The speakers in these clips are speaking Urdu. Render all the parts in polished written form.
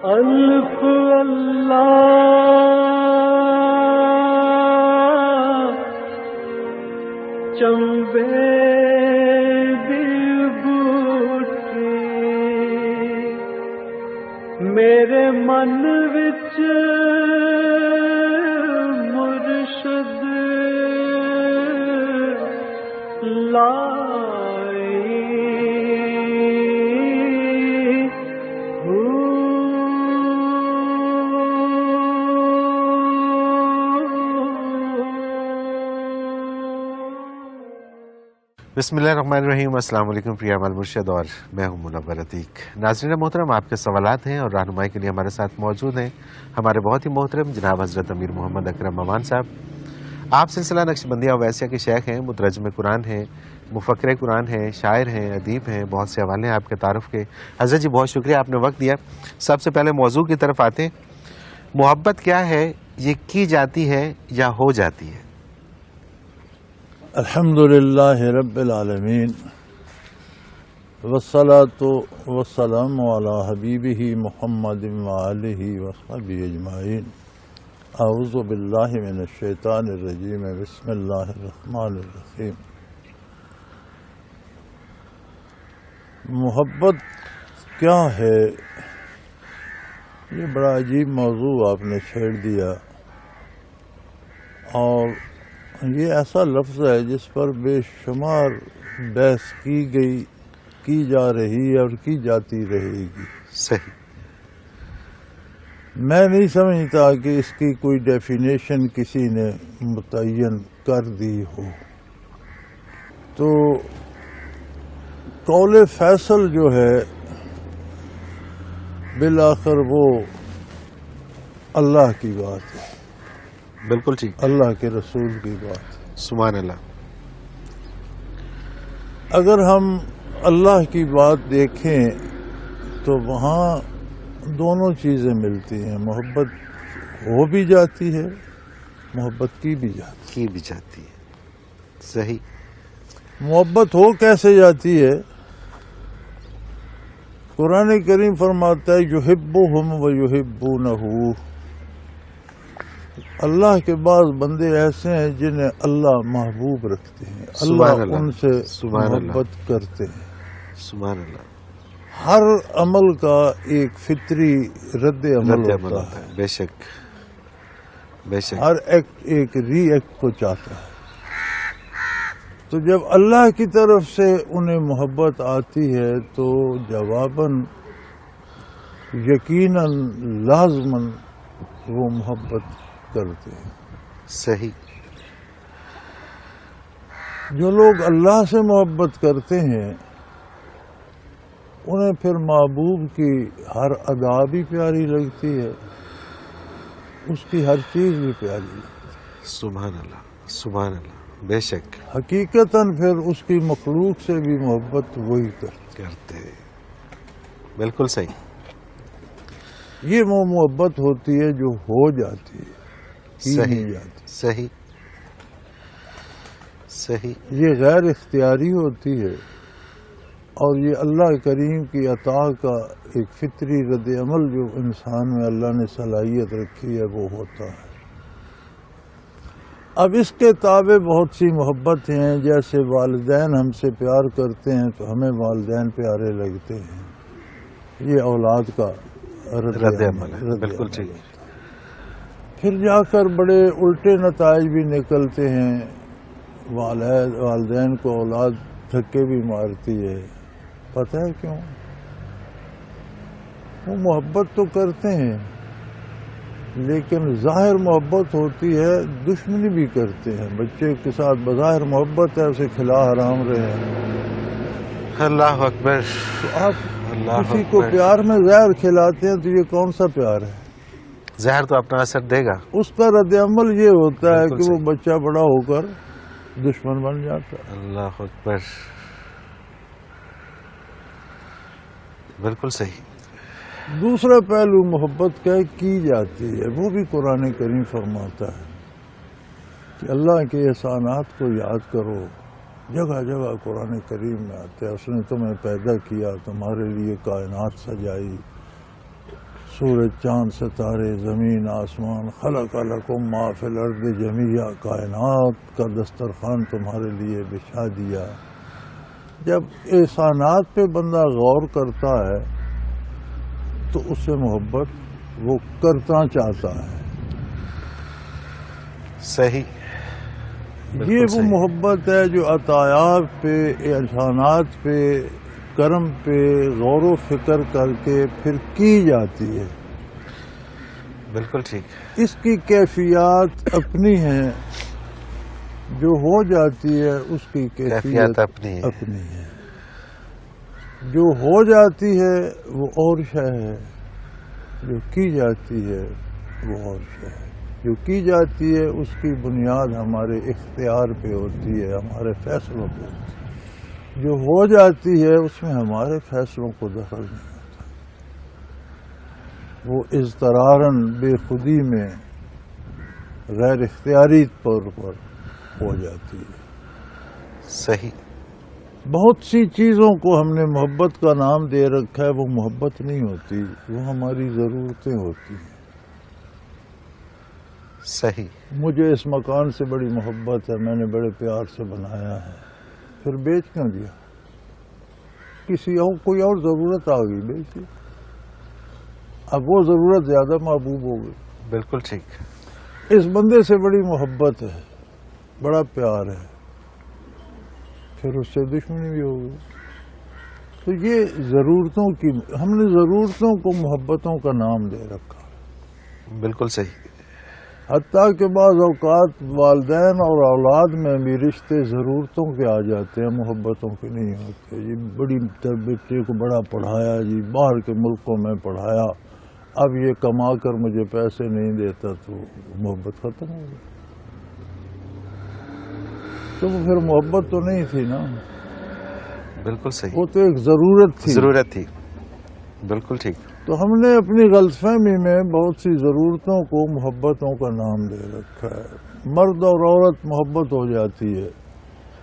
الف اللہ چمبے دی بوٹی میرے من وچ مرشد بسم اللہ الرحمن الرحیم۔ السلام علیکم پریا مال مرشد، اور میں ہوں منور عتیق۔ ناظرین محترم، آپ کے سوالات ہیں اور رہنمائی کے لیے ہمارے ساتھ موجود ہیں ہمارے بہت ہی محترم جناب حضرت امیر محمد اکرم امان صاحب۔ آپ سلسلہ نقشبندیہ اویسیہ کے شیخ ہیں، مترجم قرآن ہیں، مفکر قرآن ہیں، شاعر ہیں، ادیب ہیں، بہت سے حوالے ہیں آپ کے تعارف کے۔ حضرت جی بہت شکریہ، آپ نے وقت دیا۔ سب سے پہلے موضوع کی طرف آتے ہیں۔ محبت کیا ہے؟ یہ کی جاتی ہے یا ہو جاتی ہے؟ الحمدللہ رب العالمین، والصلاة والسلام علی حبیبہ محمد وآلہ وصحبہ اجمعین۔ اعوذ باللہ من الشیطان الرجیم، بسم اللہ الرحمن الرحیم۔ محبت کیا ہے؟ یہ بڑا عجیب موضوع آپ نے چھیڑ دیا، اور یہ ایسا لفظ ہے جس پر بے شمار بحث کی جا رہی ہے اور کی جاتی رہے گی۔ صحیح۔ میں نہیں سمجھتا کہ اس کی کوئی ڈیفینیشن کسی نے متعین کر دی ہو۔ تو قول فیصل جو ہے بالآخر وہ اللہ کی بات ہے، بالکل ٹھیک، اللہ کے رسول کی بات۔ سبحان اللہ۔ اگر ہم اللہ کی بات دیکھیں تو وہاں دونوں چیزیں ملتی ہیں، محبت ہو بھی جاتی ہے، محبت کی بھی جاتی ہے۔ صحیح۔ محبت ہو کیسے جاتی ہے؟ قرآن کریم فرماتا ہے یحبہم ویحبونہ۔ اللہ کے بعض بندے ایسے ہیں جنہیں اللہ محبوب رکھتے ہیں، اللہ ان سے محبت کرتے ہیں۔ سبحان اللہ۔ ہر عمل کا ایک فطری رد عمل ہوتا ہے، بے شک بے شک۔ ہر ایکٹ ایک ری ایکٹ کو چاہتا ہے۔ تو جب اللہ کی طرف سے انہیں محبت آتی ہے تو جواباً یقیناً لازماً وہ محبت کرتے ہیں۔ صحیح۔ جو لوگ اللہ سے محبت کرتے ہیں انہیں پھر محبوب کی ہر ادا بھی پیاری لگتی ہے، اس کی ہر چیز بھی پیاری لگتی ہے۔ سبحان اللہ، سبحان اللہ، بے شک۔ حقیقتاً پھر اس کی مخلوق سے بھی محبت وہی کرتے ہیں۔ بالکل صحیح۔ یہ وہ محبت ہوتی ہے جو ہو جاتی ہے، کی نہیں جاتی۔ صحیح صحیح۔ یہ غیر اختیاری ہوتی ہے، اور یہ اللہ کریم کی عطا کا ایک فطری رد عمل جو انسان میں اللہ نے صلاحیت رکھی ہے وہ ہوتا ہے۔ اب اس کے تابع بہت سی محبت ہیں، جیسے والدین ہم سے پیار کرتے ہیں تو ہمیں والدین پیارے لگتے ہیں، یہ اولاد کا رد عمل ہے۔ بالکل ٹھیک۔ پھر جا کر بڑے الٹے نتائج بھی نکلتے ہیں، والدین کو اولاد دھکے بھی مارتی ہے۔ پتہ ہے کیوں؟ وہ محبت تو کرتے ہیں لیکن ظاہر محبت ہوتی ہے، دشمنی بھی کرتے ہیں۔ بچے کے ساتھ بظاہر محبت ہے، اسے کھلا حرام رہے ہیں۔ اللہ اکبر۔ تو آپ کسی کو پیار میں زہر کھلاتے ہیں تو یہ کون سا پیار ہے؟ زہر تو اپنا اثر دے گا۔ اس کا رد عمل یہ ہوتا ہے کہ وہ بچہ بڑا ہو کر دشمن بن جاتا ہے۔ اللہ اکبر، بالکل صحیح۔ دوسرا پہلو محبت کا کی جاتی ہے، وہ بھی قرآن کریم فرماتا ہے کہ اللہ کے احسانات کو یاد کرو۔ جگہ جگہ قرآن کریم میں آتے ہیں، اس نے تمہیں پیدا کیا، تمہارے لیے کائنات سجائی، سورج چاند ستارے زمین آسمان، خلق لکم ما فی الارض جمیعا، کائنات کا دسترخوان تمہارے لیے بچھا دیا۔ جب احسانات پہ بندہ غور کرتا ہے تو اس سے محبت وہ کرتا چاہتا ہے۔ صحیح، یہ وہ محبت ہے جو عطایات پہ، احسانات پہ، کرم پہ غور و فکر کر کے پھر کی جاتی ہے۔ بالکل ٹھیک۔ اس کی کیفیات اپنی ہیں، جو ہو جاتی ہے اس کی کیفیت اپنی ہے، جو ہو جاتی ہے وہ اور شے ہے، جو کی جاتی ہے وہ اور شے ہے۔ جو کی جاتی ہے اس کی بنیاد ہمارے اختیار پہ ہوتی ہے، ہمارے فیصلوں پہ ہوتی ہے۔ جو ہو جاتی ہے اس میں ہمارے فیصلوں کو دخل نہیں ہوتا، وہ اضطراراً بے خودی میں غیر اختیاری طور پر ہو جاتی ہے۔ صحیح۔ بہت سی چیزوں کو ہم نے محبت کا نام دے رکھا ہے، وہ محبت نہیں ہوتی، وہ ہماری ضرورتیں ہوتی ہیں۔ صحیح۔ مجھے اس مکان سے بڑی محبت ہے، میں نے بڑے پیار سے بنایا ہے، پھر بیچ کیوں دیا؟ کسی اور کوئی اور ضرورت آ گئی، بیچ دیا۔ اب وہ ضرورت زیادہ محبوب ہو گئی۔ بالکل ٹھیک۔ اس بندے سے بڑی محبت ہے، بڑا پیار ہے، پھر اس سے دشمنی بھی ہو گئی۔ تو یہ ضرورتوں کی، ہم نے ضرورتوں کو محبتوں کا نام دے رکھا۔ بالکل صحیح۔ حتیٰ کہ بعض اوقات والدین اور اولاد میں بھی رشتے ضرورتوں کے آ جاتے ہیں، محبتوں کے نہیں ہوتے۔ جی بڑی بچے کو بڑا پڑھایا، جی باہر کے ملکوں میں پڑھایا، اب یہ کما کر مجھے پیسے نہیں دیتا تو محبت ختم ہو گئی۔ تو پھر محبت تو نہیں تھی نا، بالکل صحیح، وہ تو ایک ضرورت تھی۔ ضرورت تھی۔ بالکل ٹھیک۔ تو ہم نے اپنی غلط فہمی میں بہت سی ضرورتوں کو محبتوں کا نام دے رکھا ہے۔ مرد اور عورت محبت ہو جاتی ہے،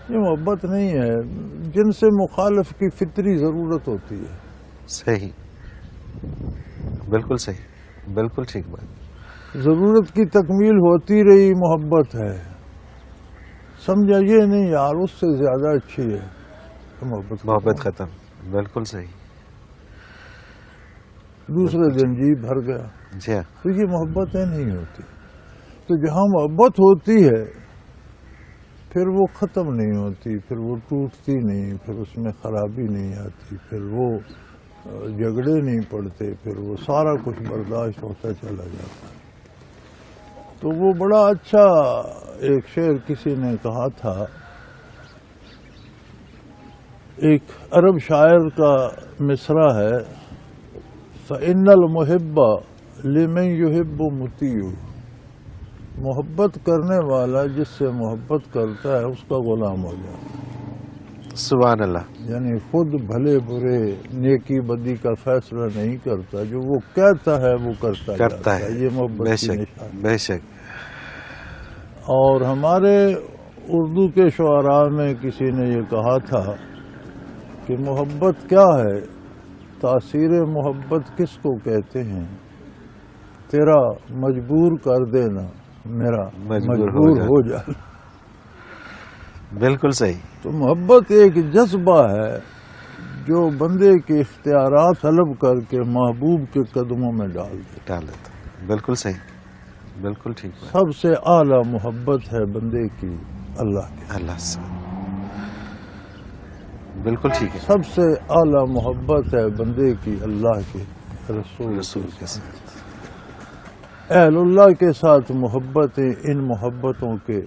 یہ محبت نہیں ہے، جن سے مخالف کی فطری ضرورت ہوتی ہے۔ صحیح، بالکل صحیح، بالکل ٹھیک بات۔ ضرورت کی تکمیل ہوتی رہی محبت ہے، سمجھا یہ نہیں یار اس سے زیادہ اچھی ہے تو محبت ختم۔ بالکل صحیح۔ دوسرے دن جی بھر گیا، جی ہاں، تو یہ محبتیں نہیں ہوتی۔ تو جہاں محبت ہوتی ہے پھر وہ ختم نہیں ہوتی، پھر وہ ٹوٹتی نہیں، پھر اس میں خرابی نہیں آتی، پھر وہ جھگڑے نہیں پڑتے، پھر وہ سارا کچھ برداشت ہوتا چلا جاتا ہے۔ تو وہ بڑا اچھا ایک شعر کسی نے کہا تھا، ایک عرب شاعر کا مصرع ہے، فَإِنَّ الْمُحِبَّ لِمَنْ يُحِبُّ مُطِيعُ، محبت کرنے والا جس سے محبت کرتا ہے اس کا غلام ہو جاتا ہے۔ سبحان اللہ۔ یعنی خود بھلے برے نیکی بدی کا فیصلہ نہیں کرتا، جو وہ کہتا ہے وہ کرتا ہے، یہ محبت بے کی شک، نشانی۔ بے شک۔ اور ہمارے اردو کے شعراء میں کسی نے یہ کہا تھا کہ محبت کیا ہے، تاثیر محبت کس کو کہتے ہیں، تیرا مجبور کر دینا میرا مجبور ہو جانا۔ بالکل صحیح۔ تو محبت ایک جذبہ ہے جو بندے کے اختیارات طلب کر کے محبوب کے قدموں میں ڈال دیتا۔ بالکل صحیح، بالکل ٹھیک۔ سب سے اعلیٰ محبت ہے بندے کی اللہ کے، اللہ سے، بالکل ٹھیک ہے۔ سب سے اعلیٰ محبت ہے بندے کی اللہ کے رسول کے ساتھ۔ اہل اللہ کے ساتھ محبتیں ان محبتوں کے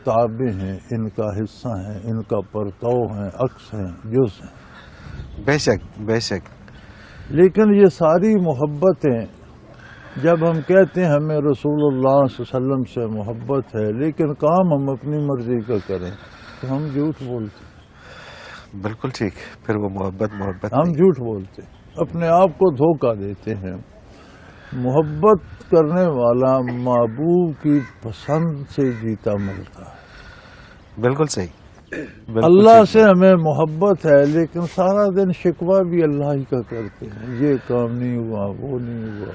تابع ہیں، ان کا حصہ ہیں، ان کا پرتو ہیں، عکس ہیں، جز ہیں۔ بے شک، بے شک۔ لیکن یہ ساری محبتیں جب ہم کہتے ہیں ہمیں رسول اللہ صلی اللہ علیہ وسلم سے محبت ہے لیکن کام ہم اپنی مرضی کا کریں تو ہم جھوٹ بولتے ہیں۔ بالکل ٹھیک، پھر وہ محبت ہم جھوٹ بولتے ہیں، اپنے آپ کو دھوکہ دیتے ہیں۔ محبت کرنے والا محبوب کی پسند سے جیتا مرتا ہے۔ بالکل صحیح۔ اللہ سے ہمیں محبت ہے لیکن سارا دن شکوہ بھی اللہ ہی کا کرتے ہیں، یہ کام نہیں ہوا، وہ نہیں ہوا۔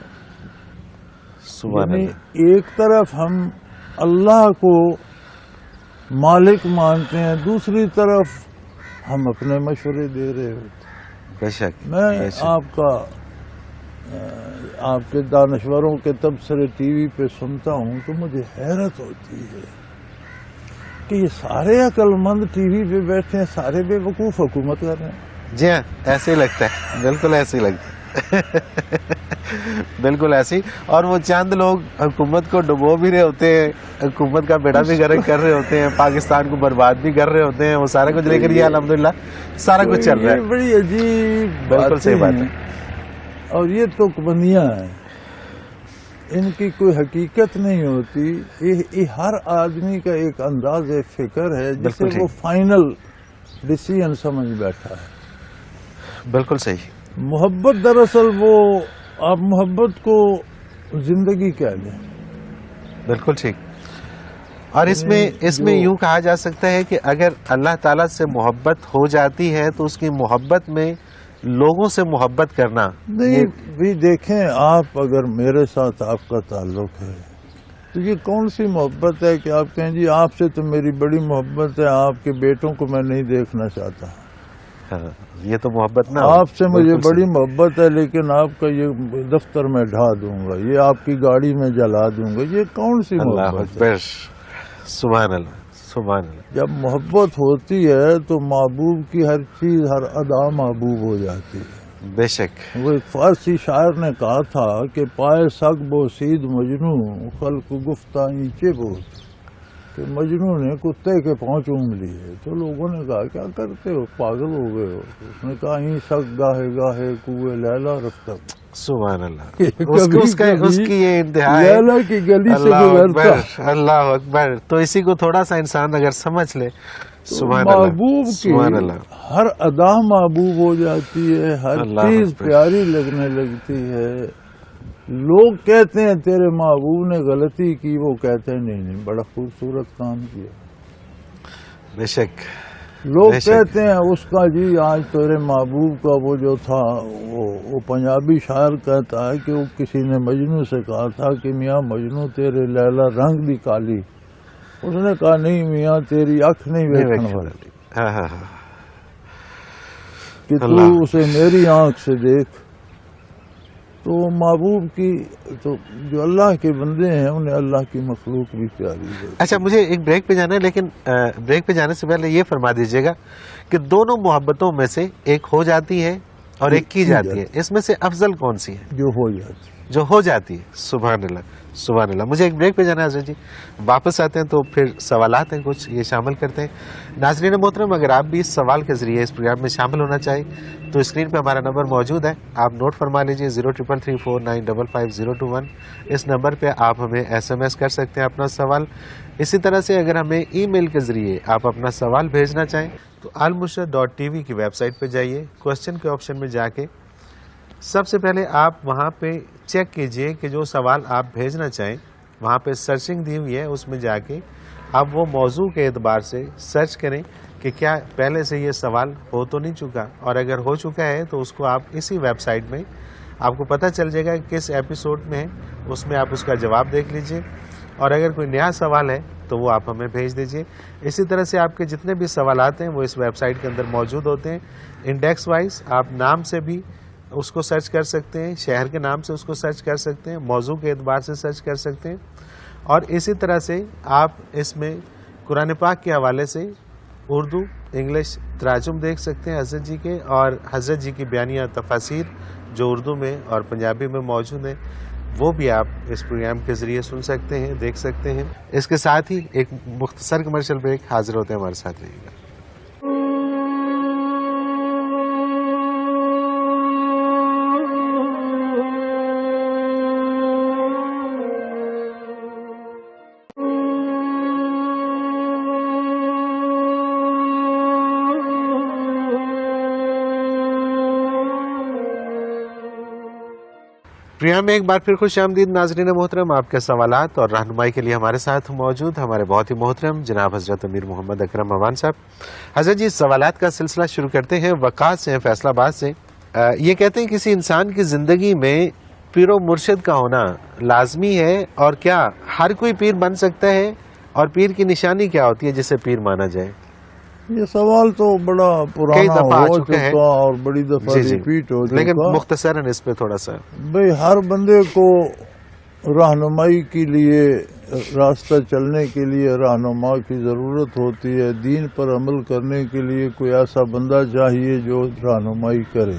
سبحان یعنی اللہ، ایک طرف ہم اللہ کو مالک مانتے ہیں، دوسری طرف ہم اپنے مشورے دے رہے ہوتے بے شک میں بے شک، آپ کے دانشوروں کے تبصرے ٹی وی پہ سنتا ہوں تو مجھے حیرت ہوتی ہے کہ یہ سارے عقل مند ٹی وی پہ بیٹھے ہیں، سارے بے وقوف حکومت کر رہے ہیں۔ جی ہاں ایسے ہی لگتا ہے، بالکل ایسے ہی لگتا ہے بالکل ایسے ہی، اور وہ چند لوگ حکومت کو ڈبو بھی رہے ہوتے ہیں، حکومت کا بیڑا بھی غرق کر رہے ہوتے ہیں، پاکستان کو برباد بھی کر رہے ہوتے ہیں، وہ سارا کچھ لے کر یہ الحمدللہ سارا کچھ چل رہا یہ ہے۔ بڑی عجیب بالکل صحیح بات ہے۔ ہیں، اور یہ تو بندیاں ہیں، ان کی کوئی حقیقت نہیں ہوتی، یہ ہر آدمی کا ایک انداز فکر ہے جسے بالکل صحیح، وہ فائنل ڈیسیژن سمجھ بیٹھا ہے۔ بالکل صحیح، محبت دراصل وہ، آپ محبت کو زندگی کہہ لیں، بالکل ٹھیک۔ اور اس میں یوں کہا جا سکتا ہے کہ اگر اللہ تعالیٰ سے محبت ہو جاتی ہے تو اس کی محبت میں لوگوں سے محبت کرنا، نہیں بھی دیکھیں آپ، اگر میرے ساتھ آپ کا تعلق ہے تو یہ کون سی محبت ہے کہ آپ کہیں جی آپ سے تو میری بڑی محبت ہے، آپ کے بیٹوں کو میں نہیں دیکھنا چاہتا، ہاں، یہ تو محبت نہ، آپ سے مجھے بالکل بڑی صحیح، محبت ہے لیکن آپ کا یہ دفتر میں ڈھا دوں گا، یہ آپ کی گاڑی میں جلا دوں گا، یہ کون سی اللہ محبت ہے؟ اکبر، سبحان اللہ سبحان اللہ، جب محبت ہوتی ہے تو محبوب کی ہر چیز، ہر ادا محبوب ہو جاتی ہے۔ بے شک، وہ ایک فارسی شاعر نے کہا تھا کہ پائے سگ بوسید مجنو خلق گفتہ اینچے بوت، کہ مجنو نے کتے کے پاؤں چوم لیے، تو لوگوں نے کہا کیا کرتے ہو، پاگل ہو گئے ہو؟ اس نے کہا این سگ گاہے گاہے کوئے لیلا رفتہ، سبحان اللہ، کبھی اس کی یہ انتہا ہے، لیلا کی گلی سے اللہ گزرتا، اکبر اللہ اکبر، تو اسی کو تھوڑا سا انسان اگر سمجھ لے، سبحان محبوب اللہ کی سبحان اللہ، ہر ادا محبوب ہو جاتی ہے، ہر اللہ چیز اکبر، پیاری لگنے لگتی ہے۔ لوگ کہتے ہیں تیرے محبوب نے غلطی کی، وہ کہتے ہیں نہیں نہیں بڑا خوبصورت کام کیا۔ بے شک، لوگ بے شک، کہتے ہیں اس کا جی آج تیرے محبوب کا وہ جو تھا، وہ پنجابی شاعر کہتا ہے کہ وہ کسی نے مجنو سے کہا تھا کہ میاں مجنو تیرے لیلا رنگ دی کالی، اس نے کہا نہیں میاں تیری اکھ نہیں ویکھن والی، ہاں ہاں ہاں، کہ تو اللہ، اسے میری آنکھ سے دیکھ۔ تو محبوب کی، تو جو اللہ کے بندے ہیں انہیں اللہ کی مخلوق بھی پیاری ہے۔ اچھا مجھے ایک بریک پہ جانا ہے، لیکن بریک پہ جانے سے پہلے یہ فرما دیجیے گا کہ دونوں محبتوں میں سے ایک ہو جاتی ہے اور ایک کی جاتی ہے، اس میں سے افضل کون سی ہے؟ جو ہو جاتی ہے۔ جو ہو جاتی ہے، سبحان اللہ سبحان اللہ۔ مجھے ایک بریک پہ جانا ہے حضرت جی، واپس آتے ہیں تو پھر سوالات ہیں کچھ، یہ شامل کرتے ہیں۔ ناظرین محترم، اگر آپ بھی اس سوال کے ذریعے اس پروگرام میں شامل ہونا چاہیں تو اسکرین پہ ہمارا نمبر موجود ہے، آپ نوٹ فرما لیجئے 0333495521۔ اس نمبر پہ آپ ہمیں SMS کر سکتے ہیں اپنا سوال۔ اسی طرح سے اگر ہمیں ای میل کے ذریعے آپ اپنا سوال بھیجنا چاہیں تو almurshid.tv کی ویب سائٹ پہ جائیے، کوسچن کے آپشن میں جا کے سب سے پہلے آپ وہاں پہ چیک کیجئے کہ جو سوال آپ بھیجنا چاہیں، وہاں پہ سرچنگ دی ہوئی ہے، اس میں جا کے آپ وہ موضوع کے اعتبار سے سرچ کریں کہ کیا پہلے سے یہ سوال ہو تو نہیں چکا، اور اگر ہو چکا ہے تو اس کو آپ اسی ویب سائٹ میں آپ کو پتہ چل جائے گا کہ کس ایپیسوڈ میں ہے، اس میں آپ اس کا جواب دیکھ لیجئے، اور اگر کوئی نیا سوال ہے تو وہ آپ ہمیں بھیج دیجئے۔ اسی طرح سے آپ کے جتنے بھی سوالات ہیں وہ اس ویب سائٹ کے اندر موجود ہوتے ہیں، انڈیکس وائز آپ نام سے بھی اس کو سرچ کر سکتے ہیں، شہر کے نام سے اس کو سرچ کر سکتے ہیں، موضوع کے اعتبار سے سرچ کر سکتے ہیں، اور اسی طرح سے آپ اس میں قرآن پاک کے حوالے سے اردو انگلش تراجم دیکھ سکتے ہیں حضرت جی کے، اور حضرت جی کی بیانیہ تفاسیر جو اردو میں اور پنجابی میں موجود ہیں وہ بھی آپ اس پروگرام کے ذریعے سن سکتے ہیں، دیکھ سکتے ہیں۔ اس کے ساتھ ہی ایک مختصر کمرشل بریک، حاضر ہوتے ہیں، ہمارے ساتھ رہیے گا۔ پروگرام میں ایک بار پھر خوش آمدید ناظرین محترم، آپ کے سوالات اور رہنمائی کے لیے ہمارے ساتھ موجود ہمارے بہت ہی محترم جناب حضرت امیر محمد اکرم ممان صاحب۔ حضرت جی سوالات کا سلسلہ شروع کرتے ہیں، وقاص سے، فیصلہ آباد سے۔ یہ کہتے ہیں کسی انسان کی زندگی میں پیر و مرشد کا ہونا لازمی ہے، اور کیا ہر کوئی پیر بن سکتا ہے، اور پیر کی نشانی کیا ہوتی ہے جسے پیر مانا جائے؟ یہ سوال تو بڑا کئی پرانا دفعہ آ ہو چکا ہے، چکا اور بڑی دفعہ جی جی، ریپیٹ ہو لیکن چکا. مختصراً اس پہ تھوڑا سا. بھئی ہر بندے کو رہنمائی کے لیے، راستہ چلنے کے لیے رہنما کی ضرورت ہوتی ہے. دین پر عمل کرنے کے لیے کوئی ایسا بندہ چاہیے جو رہنمائی کرے.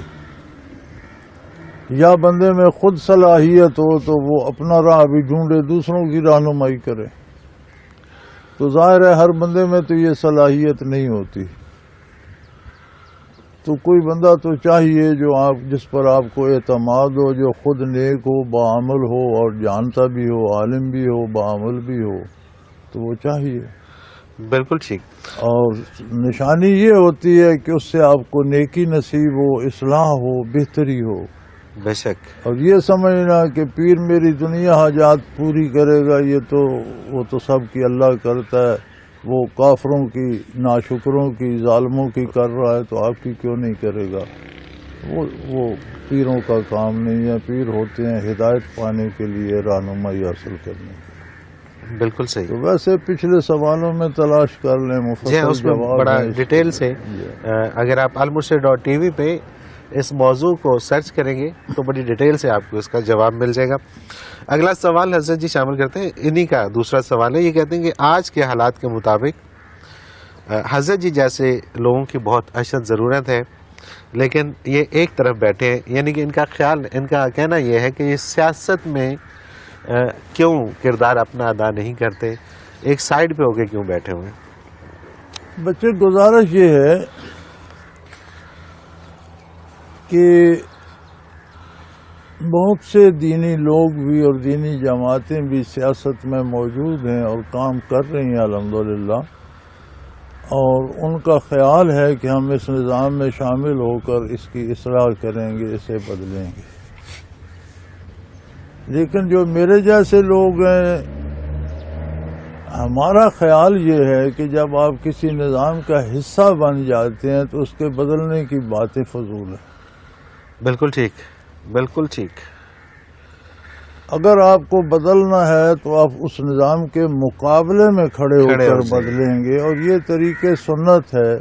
یا بندے میں خود صلاحیت ہو تو وہ اپنا راہ بھی ڈھونڈے، دوسروں کی رہنمائی کرے. تو ظاہر ہے ہر بندے میں تو یہ صلاحیت نہیں ہوتی. تو کوئی بندہ تو چاہیے جو جس پر آپ کو اعتماد ہو، جو خود نیک ہو، بعمل ہو، اور جانتا بھی ہو، عالم بھی ہو، بعمل بھی ہو، تو وہ چاہیے. بالکل ٹھیک. اور نشانی یہ ہوتی ہے کہ اس سے آپ کو نیکی نصیب ہو، اصلاح ہو، بہتری ہو. بے شک. اور یہ سمجھنا کہ پیر میری دنیا حاجات پوری کرے گا، وہ تو سب کی اللہ کرتا ہے. وہ کافروں کی، ناشکروں کی، ظالموں کی کر رہا ہے تو آپ کی کیوں نہیں کرے گا؟ وہ پیروں کا کام نہیں ہے. پیر ہوتے ہیں ہدایت پانے کے لیے، رہنمائی حاصل کرنے کے لیے. بالکل صحیح. تو ویسے پچھلے سوالوں میں تلاش کر لیں جی مفصل اس میں جواب بڑا ہے. ڈیٹیل سے اگر آپ المرشد.tv پہ اس موضوع کو سرچ کریں گے تو بڑی ڈیٹیل سے آپ کو اس کا جواب مل جائے گا. اگلا سوال حضرت جی شامل کرتے ہیں، انہی کا دوسرا سوال ہے. یہ کہتے ہیں کہ آج کے حالات کے مطابق حضرت جی جیسے لوگوں کی بہت اشد ضرورت ہے، لیکن یہ ایک طرف بیٹھے ہیں، یعنی کہ ان کا کہنا یہ ہے کہ یہ سیاست میں کیوں کردار اپنا ادا نہیں کرتے، ایک سائیڈ پہ ہو کے کیوں بیٹھے ہوئے ہیں؟ بچے گزارش یہ ہے کہ بہت سے دینی لوگ بھی اور دینی جماعتیں بھی سیاست میں موجود ہیں اور کام کر رہی ہیں الحمدللہ، اور ان کا خیال ہے کہ ہم اس نظام میں شامل ہو کر اس کی اصلاح کریں گے، اسے بدلیں گے. لیکن جو میرے جیسے لوگ ہیں، ہمارا خیال یہ ہے کہ جب آپ کسی نظام کا حصہ بن جاتے ہیں تو اس کے بدلنے کی باتیں فضول ہیں. بالکل ٹھیک، بالکل ٹھیک. اگر آپ کو بدلنا ہے تو آپ اس نظام کے مقابلے میں کھڑے ہو کر بدلیں گے. اور یہ طریقے سنت ہے.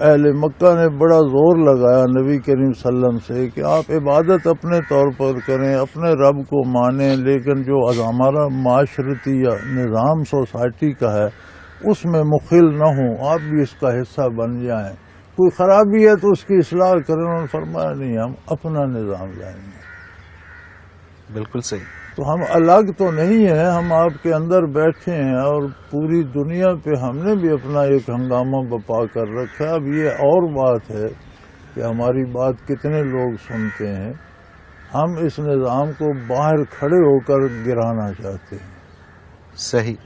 اہل مکہ نے بڑا زور لگایا نبی کریم صلی اللہ علیہ وسلم سے کہ آپ عبادت اپنے طور پر کریں، اپنے رب کو مانیں، لیکن جو ہمارا معاشرتی یا نظام سوسائٹی کا ہے اس میں مخل نہ ہوں، آپ بھی اس کا حصہ بن جائیں. کوئی خرابی ہے تو اس کی اصلاح کریں. انہوں نے فرمایا نہیں، ہم اپنا نظام لائیں گے. بالکل صحیح. تو ہم الگ تو نہیں ہیں، ہم آپ کے اندر بیٹھے ہیں اور پوری دنیا پہ ہم نے بھی اپنا ایک ہنگامہ بپا کر رکھا ہے. اب یہ اور بات ہے کہ ہماری بات کتنے لوگ سنتے ہیں. ہم اس نظام کو باہر کھڑے ہو کر گرانا چاہتے ہیں. صحیح.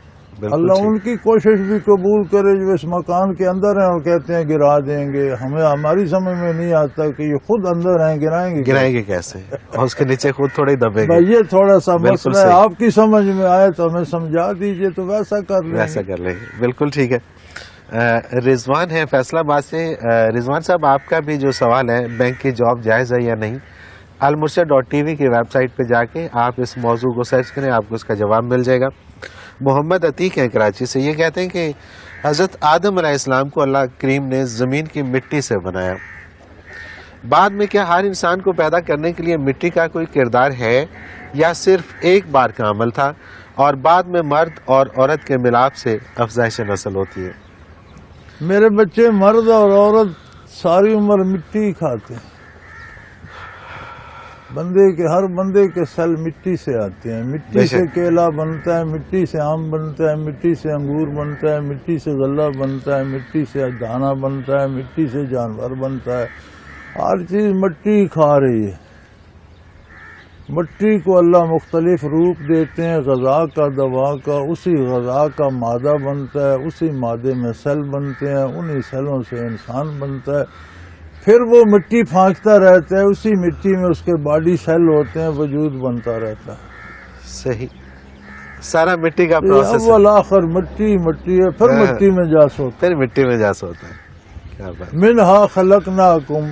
اللہ ان کی کوشش بھی قبول کرے جو اس مکان کے اندر ہیں اور کہتے ہیں گرا دیں گے. ہماری سمجھ میں نہیں آتا کہ یہ خود اندر ہیں، گرائیں گے کیسے، اور اس کے نیچے خود تھوڑے دبے گے. یہ تھوڑا سا مسئلہ ہے، آپ کی سمجھ میں آئے تو ہمیں سمجھا دیجئے تو ویسا کر لیں گے. بالکل ٹھیک ہے. رضوان ہے فیصلہ آباد سے. رضوان صاحب، آپ کا بھی جو سوال ہے بینک کی جاب جائز ہے یا نہیں، المرشد.tv کی ویب سائٹ پہ جا کے آپ اس موضوع کو سرچ کریں، آپ کو اس کا جواب مل جائے گا. محمد عتیق ہیں کراچی سے. یہ کہتے ہیں کہ حضرت آدم علیہ السلام کو اللہ کریم نے زمین کی مٹی سے بنایا. بعد میں کیا ہر انسان کو پیدا کرنے کے لیے مٹی کا کوئی کردار ہے، یا صرف ایک بار کا عمل تھا اور بعد میں مرد اور عورت کے ملاپ سے افزائش نسل ہوتی ہے؟ میرے بچے مرد اور عورت ساری عمر مٹی کھاتے ہیں. ہر بندے کے سیل مٹی سے آتے ہیں. مٹی سے کیلا بنتا ہے، مٹی سے آم بنتا ہے، مٹی سے انگور بنتا ہے، مٹی سے غلہ بنتا ہے، مٹی سے دانا بنتا ہے، مٹی سے جانور بنتا ہے. ہر چیز مٹی کھا رہی ہے. مٹی کو اللہ مختلف روپ دیتے ہیں، غذا کا، دوا کا. اسی غذا کا مادہ بنتا ہے، اسی مادے میں سیل بنتے ہیں، انہی سیلوں سے انسان بنتا ہے. پھر وہ مٹی پھانکتا رہتا ہے، اسی مٹی میں اس کے باڈی سیل ہوتے ہیں، وجود بنتا رہتا ہے. صحیح. سارا مٹی کا پروسیس اول آخر مٹی ہے، پھر مٹی میں جا سوتا ہے. پھر مٹی میں جا سوتا ہے. کیا بات. منہا خلقناکم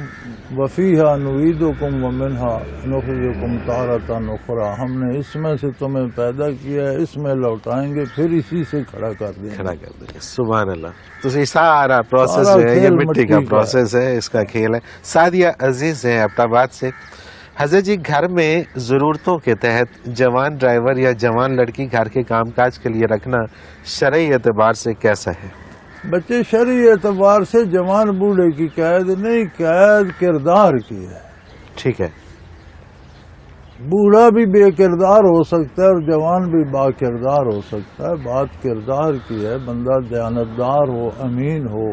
وفیہا نعیدکم ومنہا نخرجکم تارۃ اخری. ہم نے اس میں سے تمہیں پیدا کیا ہے، اس میں لوٹائیں گے، پھر اسی سے کھڑا کر دیں گے. کھڑا کر دیں گے. سبحان اللہ. تو یہ سارا پروسیس جو ہے یہ مٹی کا پروسیس ہے، اس کا کھیل ہے. سعدیہ عزیز ہیں اپنا آباد سے. حضرت جی، گھر میں ضرورتوں کے تحت جوان ڈرائیور یا جوان لڑکی گھر کے کام کاج کے لیے رکھنا شرعی اعتبار سے کیسا ہے؟ بچے شرعی اعتبار سے جوان بوڑھے کی قید نہیں، قید کردار کی ہے. ٹھیک ہے. بوڑھا بھی بے کردار ہو سکتا ہے اور جوان بھی با کردار ہو سکتا ہے. بات کردار کی ہے. بندہ دیانتدار ہو، امین ہو،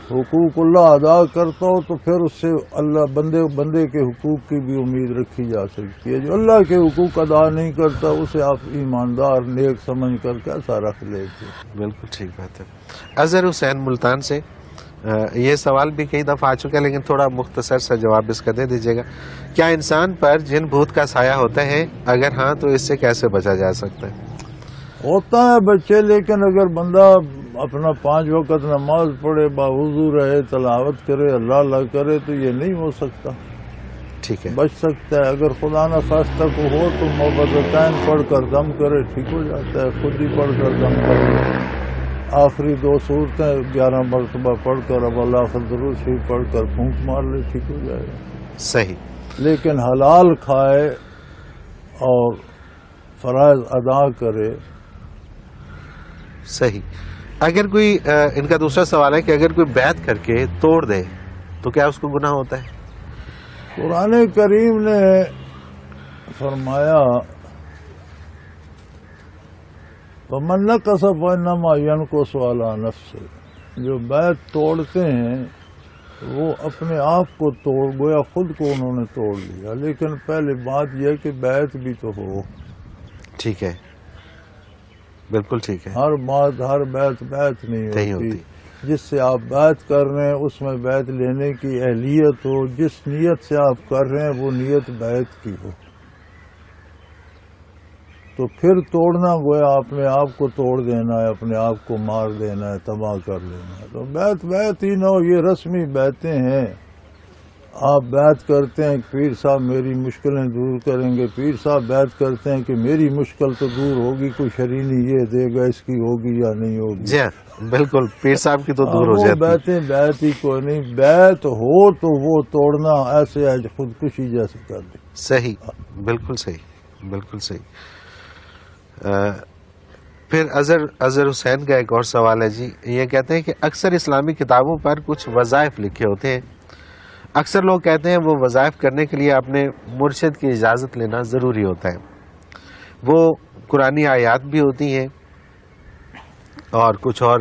حقوق اللہ ادا کرتا ہو تو پھر اس سے اللہ بندے کے حقوق کی بھی امید رکھی جا سکتی ہے. جو اللہ کے حقوق ادا نہیں کرتا اسے آپ ایماندار نیک سمجھ کر کیسا رکھ لیتے. بالکل ٹھیک بات ہے. اظہر حسین ملتان سے یہ سوال بھی کئی دفعہ آ چکا ہے، لیکن تھوڑا مختصر سا جواب اس کا دے دیجیے گا. کیا انسان پر جن بھوت کا سایہ ہوتا ہے؟ اگر ہاں تو اس سے کیسے بچا جا سکتا ہے؟ ہوتا ہے بچے، لیکن اگر بندہ اپنا 5 وقت نماز پڑھے، باوضو رہے، تلاوت کرے، اللہ کرے تو یہ نہیں ہو سکتا. ٹھیک ہے. بچ سکتا ہے. اگر خدا نہ خواستہ کو ہو تو موعظتین پڑھ کر دم کرے، ٹھیک ہو جاتا ہے. خود ہی پڑھ کر دم کرے. آخری 2 صورتیں 11 مرتبہ پڑھ کر اب اللہ درود شریف پڑھ کر پھونک مار لے، ٹھیک ہو جائے گا. صحیح. لیکن حلال کھائے اور فرائض ادا کرے. صحیح. اگر کوئی ان کا دوسرا سوال ہے کہ اگر کوئی بیعت کر کے توڑ دے تو کیا اس کو گناہ ہوتا ہے؟ قرآن کریم نے فرمایا وَمَن نَقَصَ فَإِنَّمَا يَنقُصُ عَلَى نَفْسِهِ. جو بیعت توڑتے ہیں وہ اپنے آپ کو گویا خود کو انہوں نے توڑ لیا. لیکن پہلے بات یہ کہ بیعت بھی تو ہو. ٹھیک ہے. بالکل ٹھیک ہے. ہر بیعت نہیں ہوتی. جس سے آپ بیعت کر رہے ہیں اس میں بیعت لینے کی اہلیت ہو. جس نیت سے آپ کر رہے ہیں وہ نیت بیعت کی ہو. تو پھر توڑنا گویا اپنے آپ کو توڑ دینا ہے، اپنے آپ کو مار دینا ہے، تباہ کر لینا ہے. تو بیعت ہی نہ ہو. یہ رسمی بیعتیں ہیں. آپ بیعت کرتے ہیں کہ پیر صاحب میری مشکلیں دور کریں گے. پیر صاحب بیعت کرتے ہیں کہ میری مشکل تو دور ہوگی، کوئی شرینی یہ دے گا اس کی ہوگی یا نہیں ہوگی. جی ہاں بالکل. پیر صاحب کی تو دور ہو جاتی. بیعت ہی کوئی نہیں. بیعت ہو تو وہ توڑنا ایسے ہے خودکشی جیسے کر دے. صحیح. بالکل صحیح. بالکل صحیح. پھر اظہر حسین کا ایک اور سوال ہے جی. یہ کہتے ہیں کہ اکثر اسلامی کتابوں پر کچھ وظائف لکھے ہوتے ہیں. اکثر لوگ کہتے ہیں وہ وظائف کرنے کے لیے اپنے مرشد کی اجازت لینا ضروری ہوتا ہے. وہ قرآنی آیات بھی ہوتی ہیں اور کچھ اور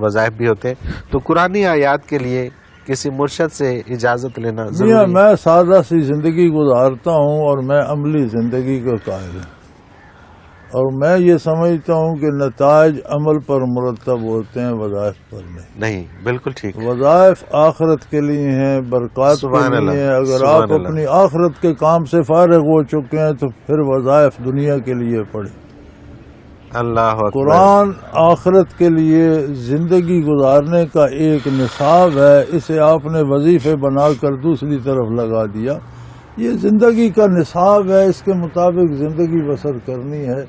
وظائف بھی ہوتے ہیں. تو قرآنی آیات کے لیے کسی مرشد سے اجازت لینا ضروری ہے؟ میں سادہ سی زندگی گزارتا ہوں اور میں عملی زندگی کا قائل ہوں، اور میں یہ سمجھتا ہوں کہ نتائج عمل پر مرتب ہوتے ہیں، وظائف پر نہیں. بالکل ٹھیک. وظائف آخرت کے لیے ہیں، برکات کے لیے ہیں. اگر آپ اپنی آخرت کے کام سے فارغ ہو چکے ہیں تو پھر وظائف دنیا کے لیے پڑھیں. اللہ اکبر. قرآن آخرت کے لیے زندگی گزارنے کا ایک نصاب ہے. اسے آپ نے وظیفے بنا کر دوسری طرف لگا دیا. یہ زندگی کا نصاب ہے، اس کے مطابق زندگی بسر کرنی ہے.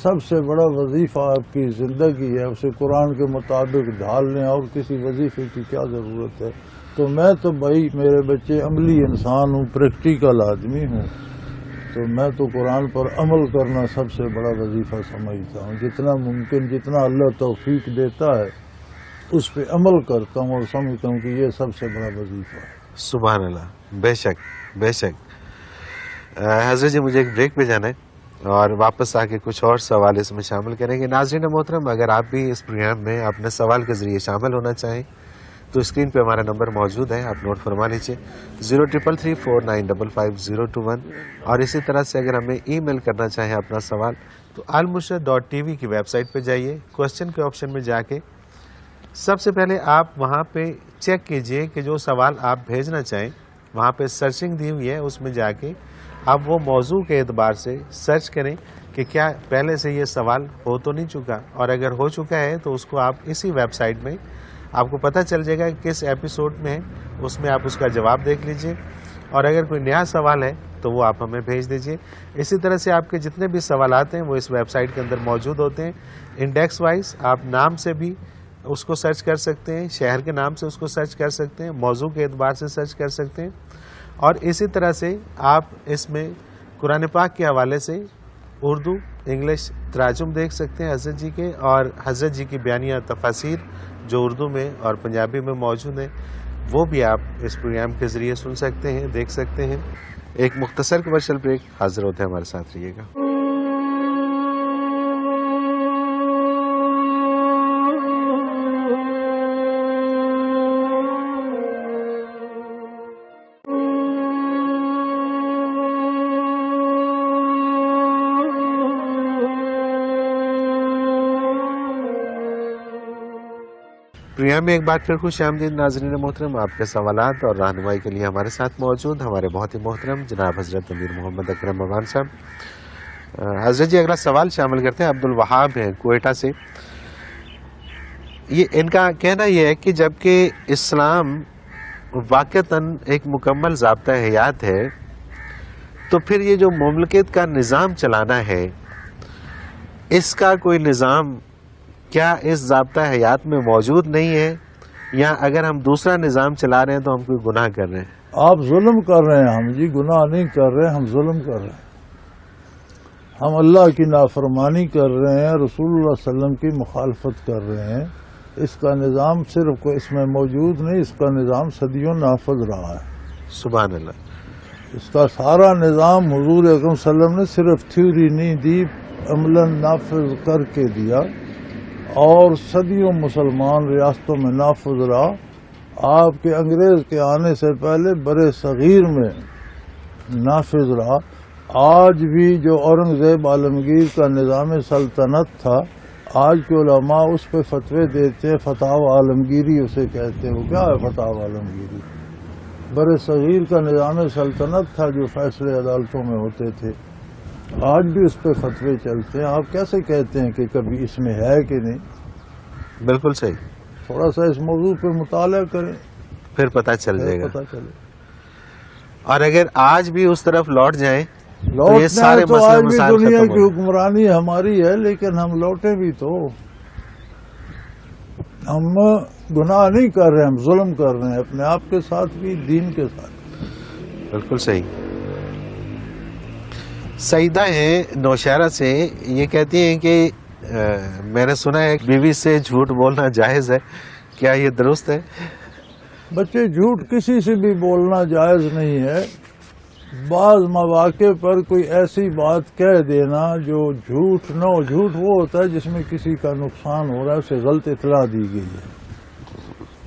سب سے بڑا وظیفہ آپ کی زندگی ہے، اسے قرآن کے مطابق ڈھال لیں. اور کسی وظیفے کی کیا ضرورت ہے؟ تو میں تو بھائی میرے بچے عملی انسان ہوں، پریکٹیکل آدمی ہوں. تو میں تو قرآن پر عمل کرنا سب سے بڑا وظیفہ سمجھتا ہوں. جتنا ممکن، جتنا اللہ توفیق دیتا ہے اس پہ عمل کرتا ہوں اور سمجھتا ہوں کہ یہ سب سے بڑا وظیفہ ہے. سبحان اللہ. بے شک بے شک. حضرت جی مجھے ایک بریک پہ جانا ہے اور واپس آ کے کچھ اور سوال اس میں شامل کریں گے. ناظرین محترم، اگر آپ بھی اس پروگرام میں اپنے سوال کے ذریعے شامل ہونا چاہیں تو اسکرین پہ ہمارا نمبر موجود ہے، آپ نوٹ فرما لیجیے 033349555021. اور اسی طرح سے اگر ہمیں ای میل کرنا چاہیں اپنا سوال تو almurshid.tv کی ویب سائٹ پہ جائیے. کوشچن کے آپشن میں جا کے سب سے پہلے آپ وہاں پہ چیک کیجئے کہ جو سوال آپ بھیجنا چاہیں وہاں پہ سرچنگ دی ہوئی ہے، اس میں جا کے آپ وہ موضوع کے اعتبار سے سرچ کریں کہ کیا پہلے سے یہ سوال ہو تو نہیں چکا، اور اگر ہو چکا ہے تو اس کو آپ اسی ویب سائٹ میں آپ کو پتہ چل جائے گا کہ کس ایپیسوڈ میں ہے، اس میں آپ اس کا جواب دیکھ لیجئے، اور اگر کوئی نیا سوال ہے تو وہ آپ ہمیں بھیج دیجئے۔ اسی طرح سے آپ کے جتنے بھی سوالات ہیں وہ اس ویب سائٹ کے اندر موجود ہوتے ہیں، انڈیکس وائز آپ نام سے بھی اس کو سرچ کر سکتے ہیں، شہر کے نام سے اس کو سرچ کر سکتے ہیں، موضوع کے اعتبار سے سرچ کر سکتے ہیں، اور اسی طرح سے آپ اس میں قرآن پاک کے حوالے سے اردو انگلش تراجم دیکھ سکتے ہیں حضرت جی کے، اور حضرت جی کی بیانیہ تفاسیر جو اردو میں اور پنجابی میں موجود ہیں وہ بھی آپ اس پروگرام کے ذریعے سن سکتے ہیں، دیکھ سکتے ہیں۔ ایک مختصر کمرشل بریک، حاضر ہوتے ہیں، ہمارے ساتھ رہیے گا۔ پروگرام میں ایک بار پھر خوش آمدید ناظرین محترم، آپ کے سوالات اور رہنمائی کے لیے ہمارے ساتھ موجود ہمارے بہت ہی محترم جناب حضرت امیر محمد اکرم ممان صاحب۔ حضرت جی اگلا سوال شامل کرتے ہیں، عبدالوہاب ہیں کوئٹہ سے۔ یہ ان کا کہنا یہ ہے کہ جبکہ اسلام واقعتاً ایک مکمل ضابطہ حیات ہے، تو پھر یہ جو مملکت کا نظام چلانا ہے، اس کا کوئی نظام کیا اس ضابطہ حیات میں موجود نہیں ہے، یا اگر ہم دوسرا نظام چلا رہے ہیں تو ہم کوئی گناہ کر رہے ہیں؟ آپ ظلم کر رہے ہیں، ہم جی گناہ نہیں کر رہے، ہم ظلم کر رہے ہیں، ہم اللہ کی نافرمانی کر رہے ہیں، رسول اللہ صلی اللہ علیہ وسلم کی مخالفت کر رہے ہیں۔ اس کا نظام صرف کو اس میں موجود نہیں، اس کا نظام صدیوں نافذ رہا ہے۔ سبحان اللہ۔ اس کا سارا نظام حضور اکرم صلی اللہ علیہ وسلم نے صرف تھیوری نہیں دی، عملاً نافذ کر کے دیا، اور صدیوں مسلمان ریاستوں میں نافذ رہا۔ آپ کے انگریز کے آنے سے پہلے برے صغیر میں نافذ رہا۔ آج بھی جو اورنگزیب عالمگیر کا نظام سلطنت تھا، آج کے علماء اس پہ فتوے دیتے ہیں، فتاوی عالمگیری اسے کہتے ہیں۔ وہ کیا ہے فتاوی عالمگیری؟ برے صغیر کا نظام سلطنت تھا جو فیصلے عدالتوں میں ہوتے تھے، آج بھی اس پہ فتوے چلتے ہیں۔ آپ کیسے کہتے ہیں کہ کبھی اس میں ہے کہ نہیں؟ بالکل صحیح، تھوڑا سا اس موضوع پہ مطالعہ کریں، پھر پتہ چل جائے گا۔ پتہ چلے۔ اور اگر آج بھی اس طرف لوٹ جائیں تو یہ لوٹنا سارے ہے تو مسئلے آج بھی مسائل دنیا ختم کی ہو حکمرانی ہماری ہے، لیکن ہم لوٹیں بھی تو۔ ہم گناہ نہیں کر رہے، ہم ظلم کر رہے ہیں، اپنے آپ کے ساتھ بھی، دین کے ساتھ۔ بالکل صحیح۔ سعیدہ ہیں نوشہرہ سے، یہ کہتی ہیں کہ میں نے سنا ہے بیوی سے جھوٹ بولنا جائز ہے، کیا یہ درست ہے؟ بچے، جھوٹ کسی سے بھی بولنا جائز نہیں ہے۔ بعض مواقع پر کوئی ایسی بات کہہ دینا جو جھوٹ نہ ہو، جھوٹ وہ ہوتا ہے جس میں کسی کا نقصان ہو رہا ہے، اسے غلط اطلاع دی گئی ہے۔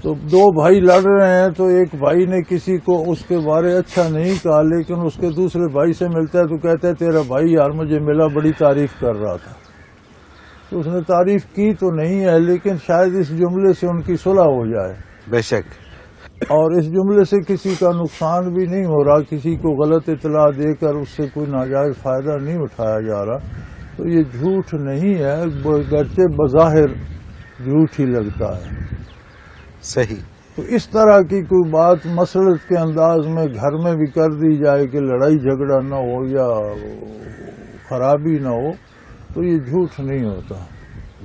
تو دو بھائی لڑ رہے ہیں، تو ایک بھائی نے کسی کو اس کے بارے اچھا نہیں کہا، لیکن اس کے دوسرے بھائی سے ملتا ہے تو کہتا ہے تیرا بھائی یار مجھے ملا، بڑی تعریف کر رہا تھا۔ تو اس نے تعریف کی تو نہیں ہے، لیکن شاید اس جملے سے ان کی صلح ہو جائے، بے شک، اور اس جملے سے کسی کا نقصان بھی نہیں ہو رہا، کسی کو غلط اطلاع دے کر اس سے کوئی ناجائز فائدہ نہیں اٹھایا جا رہا۔ تو یہ جھوٹ نہیں ہے، گرچہ بظاہر جھوٹ ہی لگتا ہے۔ صحیح۔ تو اس طرح کی کوئی بات مسلط کے انداز میں گھر میں بھی کر دی جائے کہ لڑائی جھگڑا نہ ہو یا خرابی نہ ہو، تو یہ جھوٹ نہیں ہوتا۔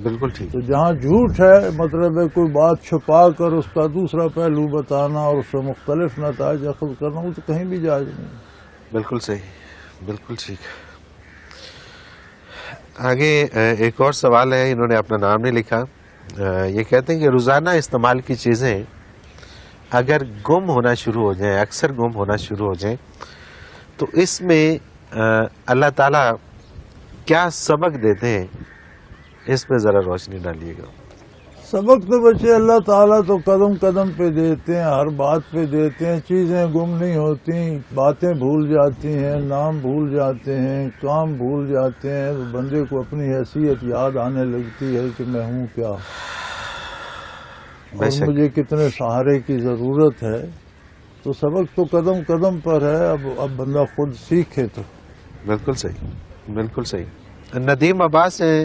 بالکل ٹھیک۔ تو جہاں جھوٹ ہے، مطلب ہے کوئی بات چھپا کر اس کا دوسرا پہلو بتانا اور اس سے مختلف نتائج اخذ کرنا، وہ تو کہیں بھی جائز نہیں۔ بالکل صحیح، بالکل ٹھیک۔ آگے ایک اور سوال ہے، انہوں نے اپنا نام نہیں لکھا۔ یہ کہتے ہیں کہ روزانہ استعمال کی چیزیں اگر گم ہونا شروع ہو جائیں، اکثر گم ہونا شروع ہو جائیں، تو اس میں اللہ تعالیٰ کیا سبق دیتے ہیں، اس پہ ذرا روشنی ڈالیے گا۔ سبق تو بچے اللہ تعالیٰ تو قدم قدم پہ دیتے ہیں، ہر بات پہ دیتے ہیں۔ چیزیں گم نہیں ہوتی، باتیں بھول جاتی ہیں، نام بھول جاتے ہیں، کام بھول جاتے ہیں، تو بندے کو اپنی حیثیت یاد آنے لگتی ہے کہ میں ہوں کیا اور مجھے کتنے سہارے کی ضرورت ہے۔ تو سبق تو قدم قدم پر ہے، اب بندہ خود سیکھے تو۔ بالکل صحیح، بالکل صحیح۔ ندیم عباس ہیں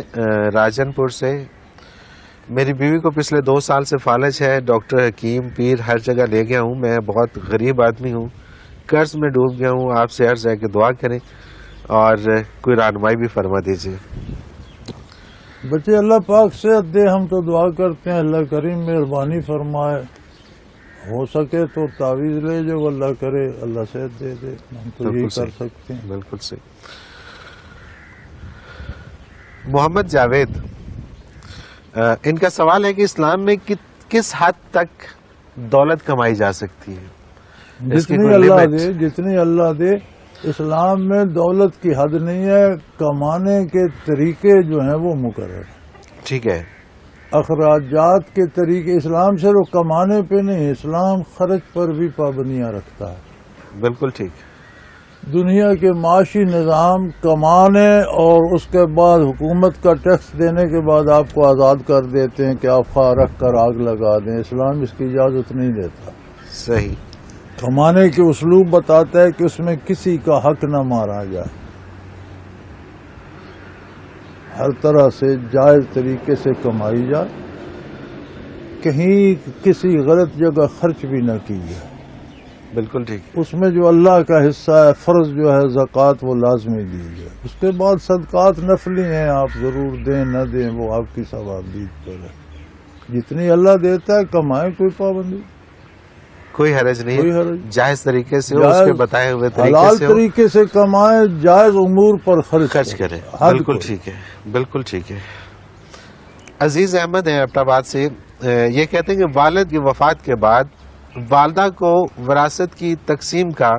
راجن پور سے، میری بیوی کو پچھلے 2 سال سے فالج ہے، ڈاکٹر حکیم پیر ہر جگہ لے گیا ہوں، میں بہت غریب آدمی ہوں، قرض میں ڈوب گیا ہوں، آپ سے عرض ہے کہ دعا کریں اور کوئی رہنمائی بھی فرما دیجیے۔ بچے اللہ پاک صحت دے، ہم تو دعا کرتے ہیں اللہ کریم مہربانی فرمائے، ہو سکے تو تعویذ لے جو اللہ کرے اللہ صحت دے دے، ہم تو یہی کر سکتے ہیں۔ بالکل صحیح۔ محمد جاوید، ان کا سوال ہے کہ اسلام میں کس حد تک دولت کمائی جا سکتی ہے؟ جتنی اللہ دے، اسلام میں دولت کی حد نہیں ہے، کمانے کے طریقے جو ہیں وہ مقرر ہیں۔ ٹھیک ہے۔ اخراجات کے طریقے اسلام صرف کمانے پہ نہیں، اسلام خرچ پر بھی پابندیاں رکھتا ہے۔ بالکل ٹھیک۔ دنیا کے معاشی نظام کمانے اور اس کے بعد حکومت کا ٹیکس دینے کے بعد آپ کو آزاد کر دیتے ہیں کہ آپ خواہ رکھ کر آگ لگا دیں، اسلام اس کی اجازت نہیں دیتا۔ صحیح۔ کمانے کے اسلوب بتاتا ہے کہ اس میں کسی کا حق نہ مارا جائے، ہر طرح سے جائز طریقے سے کمائی جائے، کہیں کسی غلط جگہ خرچ بھی نہ کی جائے۔ بالکل ٹھیک۔ اس میں جو اللہ کا حصہ ہے، فرض جو ہے زکوٰۃ، وہ لازمی دیجیے۔ اس کے بعد صدقات نفلی ہیں، آپ ضرور دیں نہ دیں وہ آپ کی ثوابیت پر ہے۔ جتنی اللہ دیتا ہے کمائیں، کوئی پابندی، کوئی حرج نہیں، کوئی حرج، جائز طریقے سے اس کے بتائے ہوئے طریقے حلال سے طریقے سے کمائیں، جائز امور پر خرچ کریں۔ بالکل ٹھیک ہے، بالکل ٹھیک ہے۔ عزیز احمد ہیں اپنا بات سے، یہ کہتے ہیں کہ والد کی وفات کے بعد والدہ کو وراثت کی تقسیم کا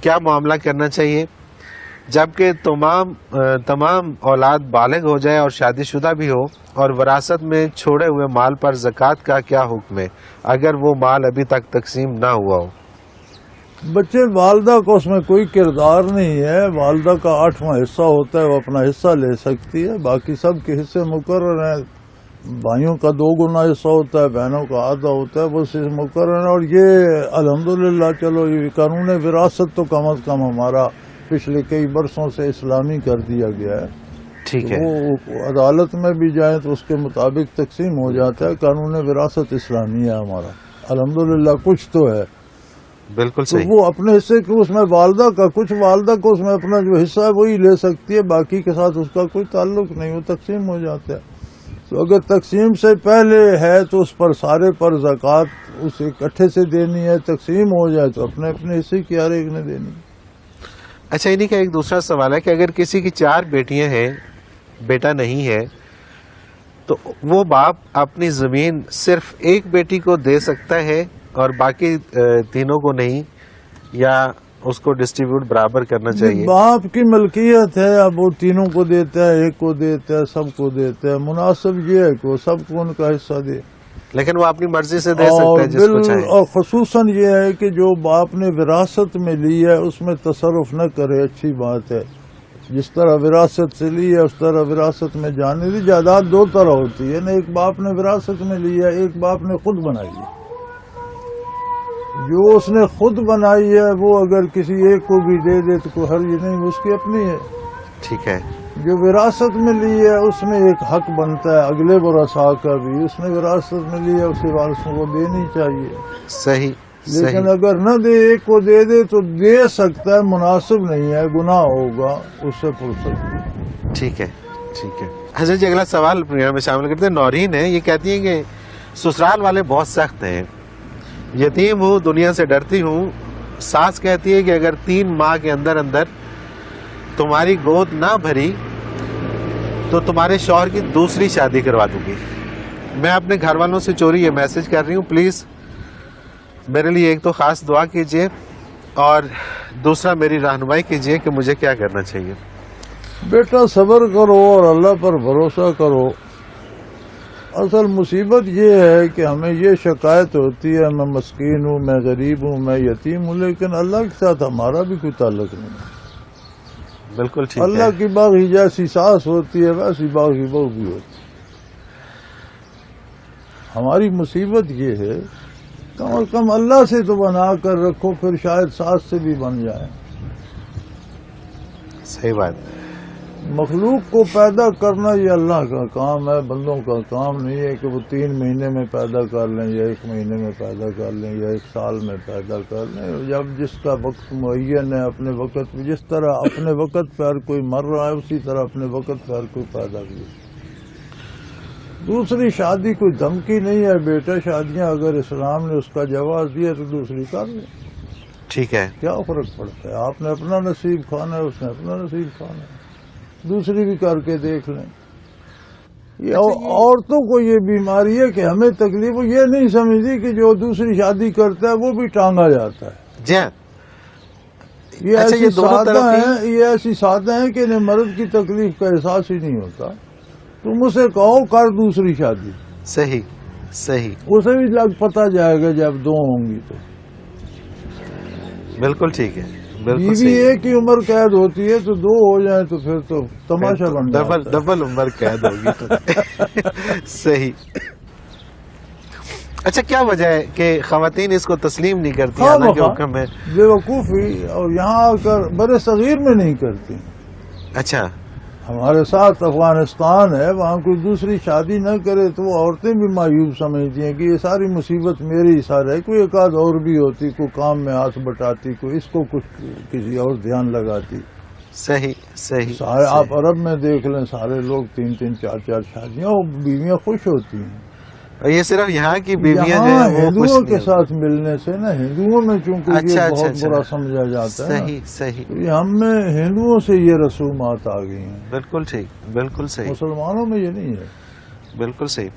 کیا معاملہ کرنا چاہیے، جبکہ تمام اولاد بالغ ہو جائے اور شادی شدہ بھی ہو، اور وراثت میں چھوڑے ہوئے مال پر زکوٰۃ کا کیا حکم ہے اگر وہ مال ابھی تک تقسیم نہ ہوا ہو؟ بچے، والدہ کو اس میں کوئی کردار نہیں ہے، والدہ کا 8واں حصہ ہوتا ہے، وہ اپنا حصہ لے سکتی ہے، باقی سب کے حصے مقرر ہیں۔ بھائیوں کا 2 گنا حصہ ہوتا ہے، بہنوں کا آدھا ہوتا ہے، وہ صرف مقرر ہے۔ اور یہ الحمدللہ چلو یہ قانون وراثت تو کم از کم ہمارا پچھلے کئی برسوں سے اسلامی کر دیا گیا ہے۔ ٹھیک ہے۔ وہ عدالت میں بھی جائیں تو اس کے مطابق تقسیم ہو جاتا ہے، قانون وراثت اسلامی ہے ہمارا، الحمدللہ کچھ تو ہے۔ بالکل تو صحیح۔ وہ اپنے حصے کو اس میں والدہ کا کچھ، والدہ کو اس میں اپنا جو حصہ ہے وہی لے سکتی ہے، باقی کے ساتھ اس کا کوئی تعلق نہیں، وہ تقسیم ہو جاتا ہے۔ تو اگر تقسیم سے پہلے ہے تو اس پر سارے پر زکوٰۃ اسے اکٹھے سے دینی ہے، تقسیم ہو جائے تو اپنے اپنے حصے کی ہر ایک نے دینی۔ اچھا، انہی کا ایک دوسرا سوال ہے کہ اگر کسی کی 4 بیٹیاں ہیں، بیٹا نہیں ہے، تو وہ باپ اپنی زمین صرف ایک بیٹی کو دے سکتا ہے اور باقی تینوں کو نہیں، یا اس کو ڈسٹریبیوٹ برابر کرنا چاہیے؟ باپ کی ملکیت ہے، اب وہ تینوں کو دیتا ہے، ایک کو دیتا ہے، سب کو دیتا ہے، مناسب یہ ہے کہ وہ سب کو ان کا حصہ دے، لیکن وہ اپنی مرضی سے دے سکتا ہے جس کو چاہے۔ اور خصوصاً یہ ہے کہ جو باپ نے وراثت میں لی ہے اس میں تصرف نہ کرے، اچھی بات ہے۔ جس طرح وراثت سے لی ہے اس طرح وراثت میں جانے دی۔ جائیداد 2 طرح ہوتی ہے نا، ایک باپ نے وراثت میں لی ہے، ایک باپ نے خود بنائی ہے۔ جو اس نے خود بنائی ہے وہ اگر کسی ایک کو بھی دے دے تو کوئی حرج نہیں، اس کی اپنی ہے۔ ٹھیک ہے۔ جو وراثت میں لی ہے اس میں ایک حق بنتا ہے اگلے ورثاء کا بھی، اس نے وراثت میں لی ہے اسے وارثوں کو دینی چاہیے۔ صحیح۔ لیکن اگر نہ دے، ایک کو دے دے تو دے سکتا ہے، مناسب نہیں ہے، گناہ ہوگا، اس سے فرصت۔ ٹھیک ہے، ٹھیک ہے۔ حضرت جی اگلا سوال پروگرام میں شامل کرتے ہیں۔ نورین ہے، یہ کہتی ہیں کہ سسرال والے بہت سخت ہیں، یتیم ہوں، دنیا سے ڈرتی ہوں، ساس کہتی ہے کہ اگر 3 ماہ کے اندر تمہاری گود نہ بھری تو تمہارے شوہر کی دوسری شادی کروا دوں گی۔ میں اپنے گھر والوں سے چوری یہ میسج کر رہی ہوں، پلیز میرے لیے ایک تو خاص دعا کیجیے اور دوسرا میری رہنمائی کیجیے کہ مجھے کیا کرنا چاہیے۔ بیٹا صبر کرو اور اللہ پر بھروسہ کرو۔ اصل مصیبت یہ ہے کہ ہمیں یہ شکایت ہوتی ہے میں مسکین ہوں، میں غریب ہوں، میں یتیم ہوں، لیکن اللہ کے ساتھ ہمارا بھی کوئی تعلق نہیں ہے۔ بالکل ٹھیک ہے۔ اللہ کی باغی جیسی ساس ہوتی ہے ویسی باغی بہو بھی ہوتی ہے۔ ہماری مصیبت یہ ہے کم از کم اللہ سے تو بنا کر رکھو، پھر شاید ساس سے بھی بن جائے۔ صحیح بات۔ مخلوق کو پیدا کرنا یہ اللہ کا کام ہے، بندوں کا کام نہیں ہے کہ وہ 3 مہینے میں پیدا کر لیں یا 1 مہینے میں پیدا کر لیں یا 1 سال میں پیدا کر لیں۔ جب جس کا وقت معین ہے، اپنے وقت پہ، جس طرح اپنے وقت پہ ہر کوئی مر رہا ہے اسی طرح اپنے وقت پہ ہر کوئی پیدا بھی۔ دوسری شادی کوئی دھمکی نہیں ہے بیٹا، شادیاں اگر اسلام نے اس کا جواز دیا تو دوسری کر لیں، ٹھیک ہے، کیا فرق پڑتا ہے؟ آپ نے اپنا نصیب کھانا ہے، اس نے اپنا نصیب کھانا ہے، دوسری بھی کر کے دیکھ لیں۔ یہ عورتوں کو یہ بیماری ہے کہ ہمیں تکلیف، وہ یہ نہیں سمجھتی کہ جو دوسری شادی کرتا ہے وہ بھی ٹانگا جاتا ہے۔ جی ہاں، یہ اچھا، ایسی یہ دونوں سادہ طرف کی- ہیں، یہ ایسی سادہ ہیں کہ انہیں مرد کی تکلیف کا احساس ہی نہیں ہوتا۔ تم اسے کہو کر دوسری شادی، صحیح صحیح، اسے بھی لگ پتہ جائے گا جب 2 ہوں گی تو۔ بالکل ٹھیک ہے، بالکل بیوی صحیح، ایک ہی عمر قید ہوتی ہے تو 2 ہو جائیں تو پھر تو تماشا بن جاتا ہے۔ ڈبل عمر قید ہوگی تو صحیح۔ اچھا، کیا وجہ ہے کہ خواتین اس کو تسلیم نہیں کرتی حالانکہ حکم ہے؟ بے وقوفی، اور یہاں آ کر بڑے صغیر میں نہیں کرتی۔ اچھا، ہمارے ساتھ افغانستان ہے، وہاں کوئی دوسری شادی نہ کرے تو وہ عورتیں بھی مایوب سمجھتی ہیں کہ یہ ساری مصیبت میری ہی سارا ہے۔ کوئی ایک آدھ اور بھی ہوتی، کوئی کام میں ہاتھ بٹاتی، کوئی اس کو کچھ کسی اور دھیان لگاتی۔ صحیح صحیح، سارے آپ عرب میں دیکھ لیں، سارے لوگ 3 4 شادیاں، اور بیویاں خوش ہوتی ہیں۔ اور یہ صرف یہاں کی بیویاں جو یہاں ہیں وہ خوش ہندوؤں کے نہیں ساتھ ملنے سے نا، ہندوؤں میں چونکہ اچھا، یہ اچھا، بہت اچھا، برا سمجھا جاتا ہے نا، صحیح صحیح، یہ ہم میں ہندوؤں سے یہ رسومات آ گئی ہیں، بالکل ٹھیک، بالکل صحیح، مسلمانوں میں یہ نہیں ہے۔ بالکل صحیح۔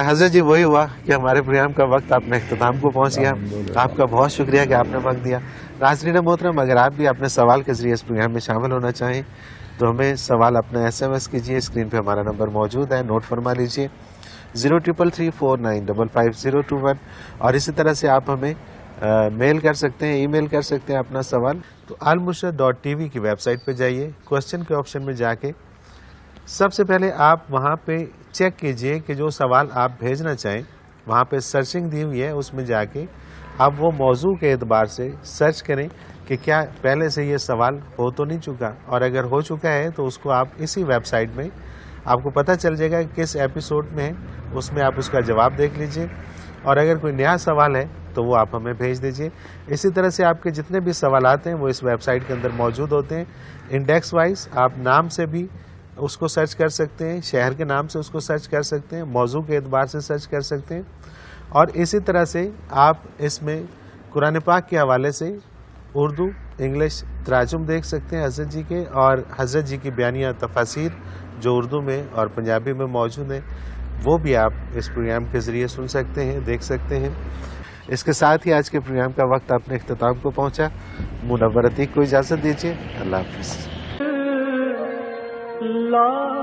حضرت جی، وہی ہوا کہ ہمارے پروگرام کا وقت اپنے اختتام کو پہنچ گیا۔ آپ کا بہت شکریہ کہ آپ نے وقت دیا۔ ناظرین محترم، اگر آپ بھی اپنے سوال کے ذریعے اس پروگرام میں شامل ہونا چاہیں تو ہمیں سوال اپنا SMS کیجیے، اسکرین پہ ہمارا نمبر موجود ہے، نوٹ فرما لیجیے 0333495521، اور اسی طرح سے آپ ہمیں میل کر سکتے ہیں، ای میل کر سکتے ہیں اپنا سوال۔ تو almurshid.tv کی ویب سائٹ پہ جائیے، کوشچن کے آپشن میں جا کے سب سے پہلے آپ وہاں پہ چیک کیجئے کہ جو سوال آپ بھیجنا چاہیں، وہاں پہ سرچنگ دی ہوئی ہے، اس میں جا کے آپ وہ موضوع کے اعتبار سے سرچ کریں کہ کیا پہلے سے یہ سوال ہو تو نہیں چکا، اور اگر ہو چکا ہے تو اس کو آپ اسی ویب سائٹ میں آپ کو پتہ چل جائے گا کہ کس ایپیسوڈ میں ہے، اس میں آپ اس کا جواب دیکھ لیجئے، اور اگر کوئی نیا سوال ہے تو وہ آپ ہمیں بھیج دیجئے۔ اسی طرح سے آپ کے جتنے بھی سوالات ہیں وہ اس ویب سائٹ کے اندر موجود ہوتے ہیں، انڈیکس وائز آپ نام سے بھی اس کو سرچ کر سکتے ہیں، شہر کے نام سے اس کو سرچ کر سکتے ہیں، موضوع کے اعتبار سے سرچ کر سکتے ہیں، اور اسی طرح سے آپ اس میں قرآن پاک کے حوالے سے اردو انگلش تراجم دیکھ سکتے ہیں حضرت جی کے، اور حضرت جی کی بیانیہ تفاسیر جو اردو میں اور پنجابی میں موجود ہیں وہ بھی آپ اس پروگرام کے ذریعے سن سکتے ہیں، دیکھ سکتے ہیں۔ اس کے ساتھ ہی آج کے پروگرام کا وقت اپنے اختتام کو پہنچا۔ منور عتیق کو اجازت دیجیے، اللہ حافظ۔ لا